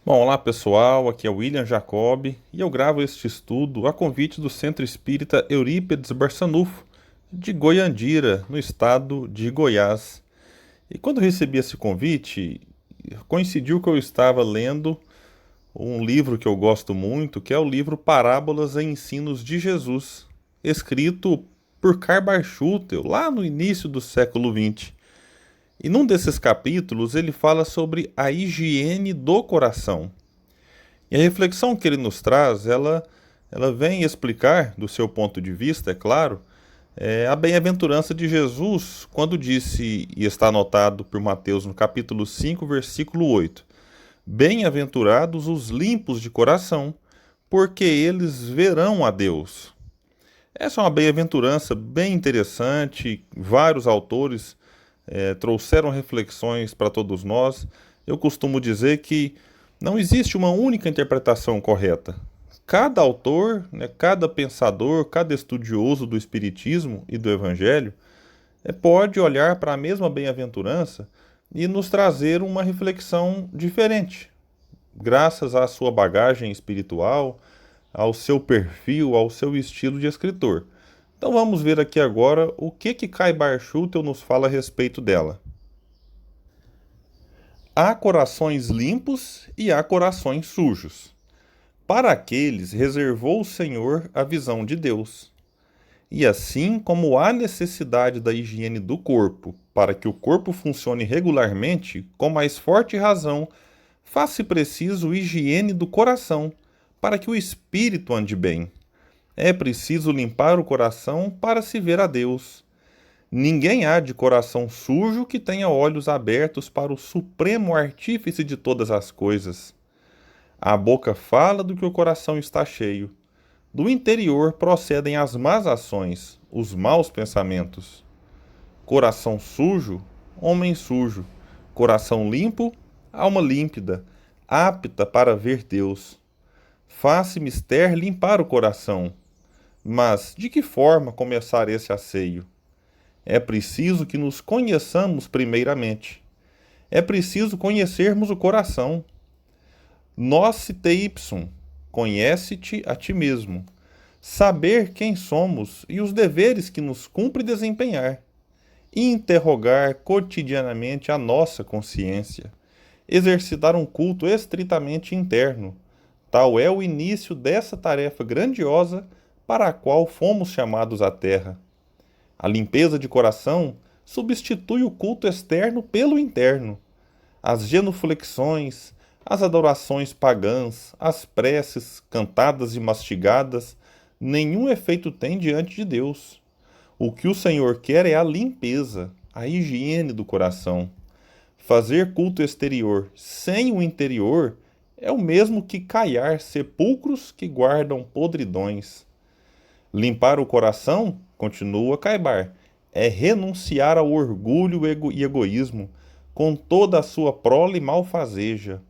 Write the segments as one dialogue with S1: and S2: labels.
S1: Bom, olá pessoal, aqui é o William Jacob e eu gravo este estudo a convite do Centro Espírita Eurípides Barçanufo, de Goiandira, no estado de Goiás. E quando recebi esse convite, coincidiu que eu estava lendo um livro que eu gosto muito, que é o livro Parábolas e Ensinos de Jesus, escrito por Karl Barth, lá no início do século XX. E num desses capítulos ele fala sobre a higiene do coração. E a reflexão que ele nos traz, ela vem explicar, do seu ponto de vista, é claro, a bem-aventurança de Jesus, quando disse, e está anotado por Mateus no capítulo 5, versículo 8: Bem-aventurados os limpos de coração, porque eles verão a Deus. Essa é uma bem-aventurança bem interessante, vários autores trouxeram reflexões para todos nós. Eu costumo dizer que não existe uma única interpretação correta. Cada autor, cada pensador, cada estudioso do Espiritismo e do Evangelho pode olhar para a mesma bem-aventurança e nos trazer uma reflexão diferente, graças à sua bagagem espiritual, ao seu perfil, ao seu estilo de escritor. Então vamos ver aqui agora o que Kai Barchutel nos fala a respeito dela. Há corações limpos e há corações sujos. Para aqueles reservou o Senhor a visão de Deus. E assim como há necessidade da higiene do corpo para que o corpo funcione regularmente, com mais forte razão, faz-se preciso higiene do coração para que o espírito ande bem. É preciso limpar o coração para se ver a Deus. Ninguém há de coração sujo que tenha olhos abertos para o supremo artífice de todas as coisas. A boca fala do que o coração está cheio. Do interior procedem as más ações, os maus pensamentos. Coração sujo, homem sujo. Coração limpo, alma límpida, apta para ver Deus. Faz-se mister limpar o coração. Mas de que forma começar esse asseio? É preciso que nos conheçamos primeiramente. É preciso conhecermos o coração. Nós te ipsum, conhece-te a ti mesmo. Saber quem somos e os deveres que nos cumpre desempenhar. Interrogar cotidianamente a nossa consciência. Exercitar um culto estritamente interno. Tal é o início dessa tarefa grandiosa para a qual fomos chamados à terra. A limpeza de coração substitui o culto externo pelo interno. As genuflexões, as adorações pagãs, as preces cantadas e mastigadas, nenhum efeito têm diante de Deus. O que o Senhor quer é a limpeza, a higiene do coração. Fazer culto exterior sem o interior é o mesmo que caiar sepulcros que guardam podridões. Limpar o coração, continua Caibar, é renunciar ao orgulho e egoísmo, com toda a sua prole malfazeja.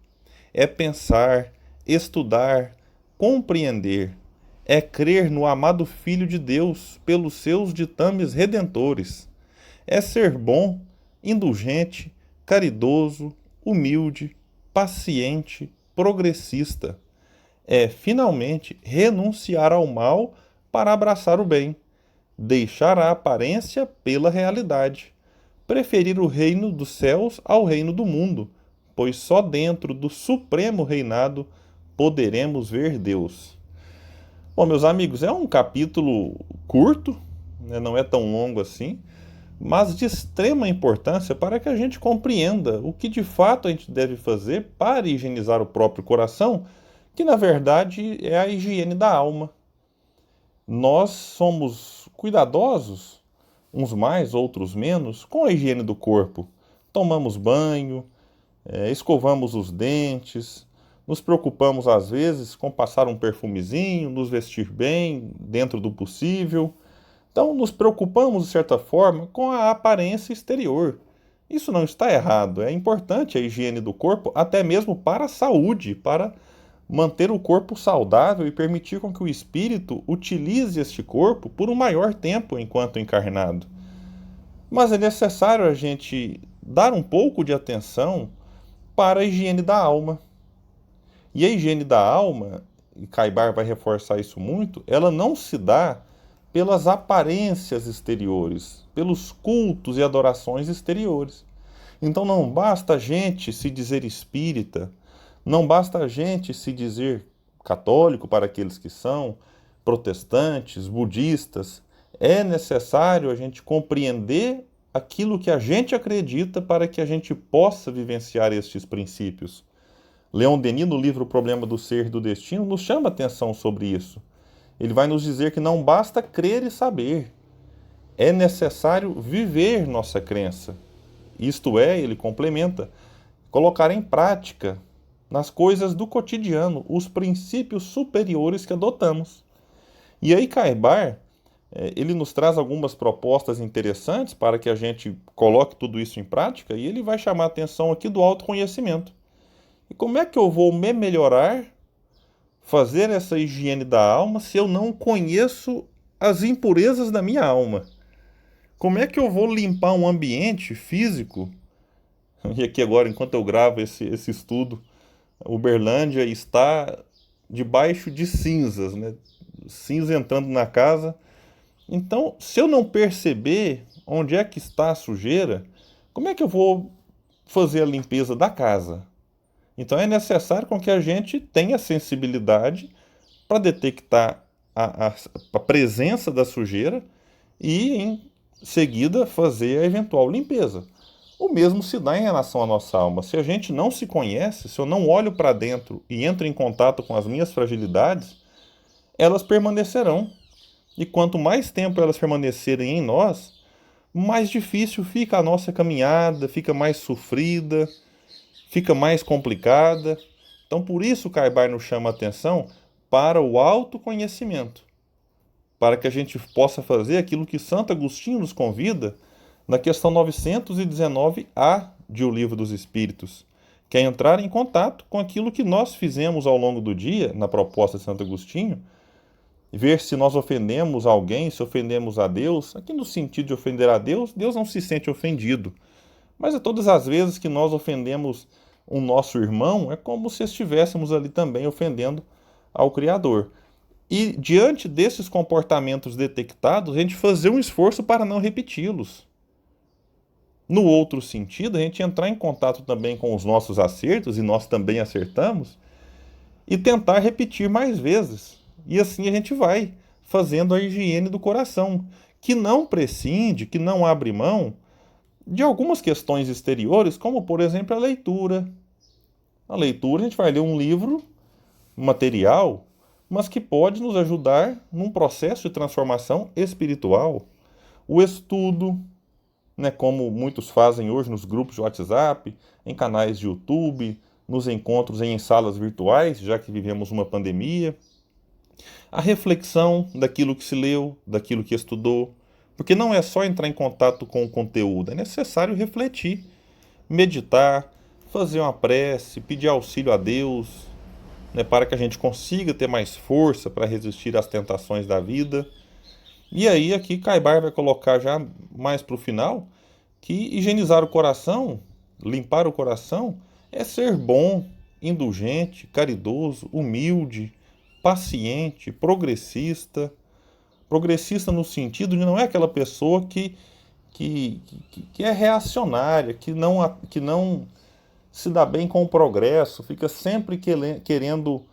S1: É pensar, estudar, compreender. É crer no amado Filho de Deus pelos seus ditames redentores. É ser bom, indulgente, caridoso, humilde, paciente, progressista. É, finalmente, renunciar ao mal para abraçar o bem, deixar a aparência pela realidade, preferir o reino dos céus ao reino do mundo, pois só dentro do supremo reinado poderemos ver Deus. Bom, meus amigos, é um capítulo curto, não é tão longo assim, mas de extrema importância para que a gente compreenda o que de fato a gente deve fazer para higienizar o próprio coração, que na verdade é a higiene da alma. Nós somos cuidadosos, uns mais, outros menos, com a higiene do corpo. Tomamos banho, escovamos os dentes, nos preocupamos às vezes com passar um perfumezinho, nos vestir bem, dentro do possível. Então, nos preocupamos, de certa forma, com a aparência exterior. Isso não está errado, é importante a higiene do corpo, até mesmo para a saúde, para manter o corpo saudável e permitir com que o espírito utilize este corpo por um maior tempo enquanto encarnado. Mas é necessário a gente dar um pouco de atenção para a higiene da alma. E a higiene da alma, e Caibar vai reforçar isso muito, ela não se dá pelas aparências exteriores, pelos cultos e adorações exteriores. Então não basta a gente se dizer espírita, não basta a gente se dizer católico para aqueles que são, protestantes, budistas. É necessário a gente compreender aquilo que a gente acredita para que a gente possa vivenciar estes princípios. Leon Denis, no livro O Problema do Ser e do Destino, nos chama atenção sobre isso. Ele vai nos dizer que não basta crer e saber, é necessário viver nossa crença. Isto é, ele complementa, colocar em prática, nas coisas do cotidiano, os princípios superiores que adotamos. E aí, Caibar, ele nos traz algumas propostas interessantes para que a gente coloque tudo isso em prática, e ele vai chamar a atenção aqui do autoconhecimento. E como é que eu vou me melhorar, fazer essa higiene da alma, se eu não conheço as impurezas da minha alma? Como é que eu vou limpar um ambiente físico? E aqui agora, enquanto eu gravo esse estudo, Uberlândia está debaixo de cinzas, né? Cinza entrando na casa. Então, se eu não perceber onde é que está a sujeira, como é que eu vou fazer a limpeza da casa? Então é necessário com que a gente tenha sensibilidade para detectar a presença da sujeira e, em seguida, fazer a eventual limpeza. O mesmo se dá em relação à nossa alma. Se a gente não se conhece, se eu não olho para dentro e entro em contato com as minhas fragilidades, elas permanecerão. E quanto mais tempo elas permanecerem em nós, mais difícil fica a nossa caminhada, fica mais sofrida, fica mais complicada. Então, por isso, Caibar nos chama a atenção para o autoconhecimento, para que a gente possa fazer aquilo que Santo Agostinho nos convida na questão 919A de O Livro dos Espíritos, que é entrar em contato com aquilo que nós fizemos ao longo do dia, na proposta de Santo Agostinho, ver se nós ofendemos alguém, se ofendemos a Deus. Aqui no sentido de ofender a Deus, Deus não se sente ofendido. Mas a todas as vezes que nós ofendemos o nosso irmão, é como se estivéssemos ali também ofendendo ao Criador. E diante desses comportamentos detectados, a gente fazer um esforço para não repeti-los. No outro sentido, a gente entrar em contato também com os nossos acertos, e nós também acertamos, e tentar repetir mais vezes. E assim a gente vai fazendo a higiene do coração, que não prescinde, que não abre mão de algumas questões exteriores, como, por exemplo, a leitura. Na leitura, a gente vai ler um livro, um material, mas que pode nos ajudar num processo de transformação espiritual. O estudo, né, como muitos fazem hoje nos grupos de WhatsApp, em canais de YouTube, nos encontros em salas virtuais, já que vivemos uma pandemia. A reflexão daquilo que se leu, daquilo que estudou, porque não é só entrar em contato com o conteúdo, é necessário refletir, meditar, fazer uma prece, pedir auxílio a Deus, né, para que a gente consiga ter mais força para resistir às tentações da vida. E aí aqui Caibar vai colocar já mais para o final que higienizar o coração, limpar o coração, é ser bom, indulgente, caridoso, humilde, paciente, progressista. Progressista no sentido de não é aquela pessoa que é reacionária, que não se dá bem com o progresso, fica sempre querendo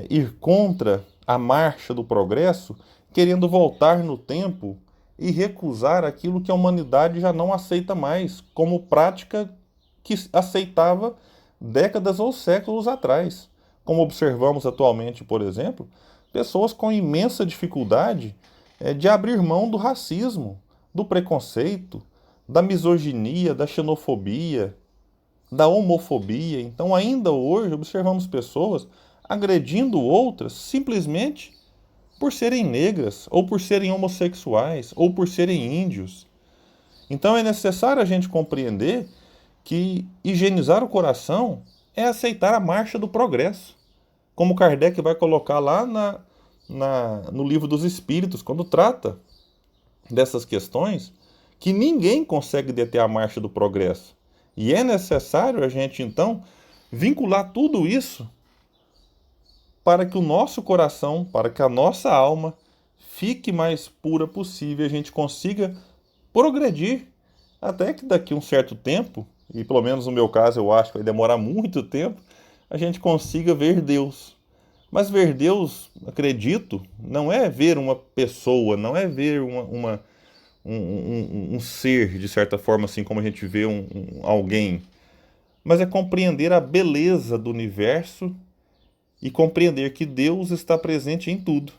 S1: ir contra a marcha do progresso, querendo voltar no tempo e recusar aquilo que a humanidade já não aceita mais, como prática que aceitava décadas ou séculos atrás. Como observamos atualmente, por exemplo, pessoas com imensa dificuldade de abrir mão do racismo, do preconceito, da misoginia, da xenofobia, da homofobia. Então, ainda hoje, observamos pessoas agredindo outras simplesmente por serem negras, ou por serem homossexuais, ou por serem índios. Então, é necessário a gente compreender que higienizar o coração é aceitar a marcha do progresso. Como Kardec vai colocar lá no Livro dos Espíritos, quando trata dessas questões, que ninguém consegue deter a marcha do progresso. E é necessário a gente, então, vincular tudo isso para que o nosso coração, para que a nossa alma fique mais pura possível, a gente consiga progredir até que daqui a um certo tempo, e pelo menos no meu caso eu acho que vai demorar muito tempo, a gente consiga ver Deus. Mas ver Deus, acredito, não é ver uma pessoa, não é ver um ser, de certa forma, assim como a gente vê alguém, mas é compreender a beleza do universo e compreender que Deus está presente em tudo.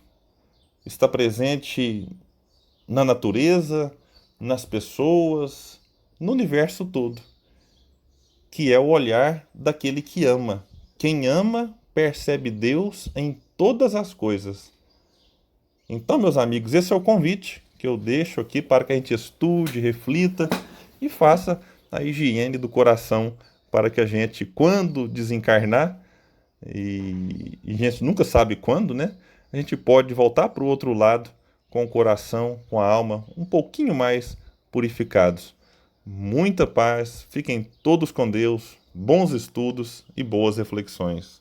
S1: Está presente na natureza, nas pessoas, no universo todo, que é o olhar daquele que ama. Quem ama percebe Deus em todas as coisas. Então, meus amigos, esse é o convite que eu deixo aqui para que a gente estude, reflita e faça a higiene do coração para que a gente, quando desencarnar, e a gente nunca sabe quando, né? A gente pode voltar para o outro lado com o coração, com a alma um pouquinho mais purificados. Muita paz, fiquem todos com Deus, bons estudos e boas reflexões.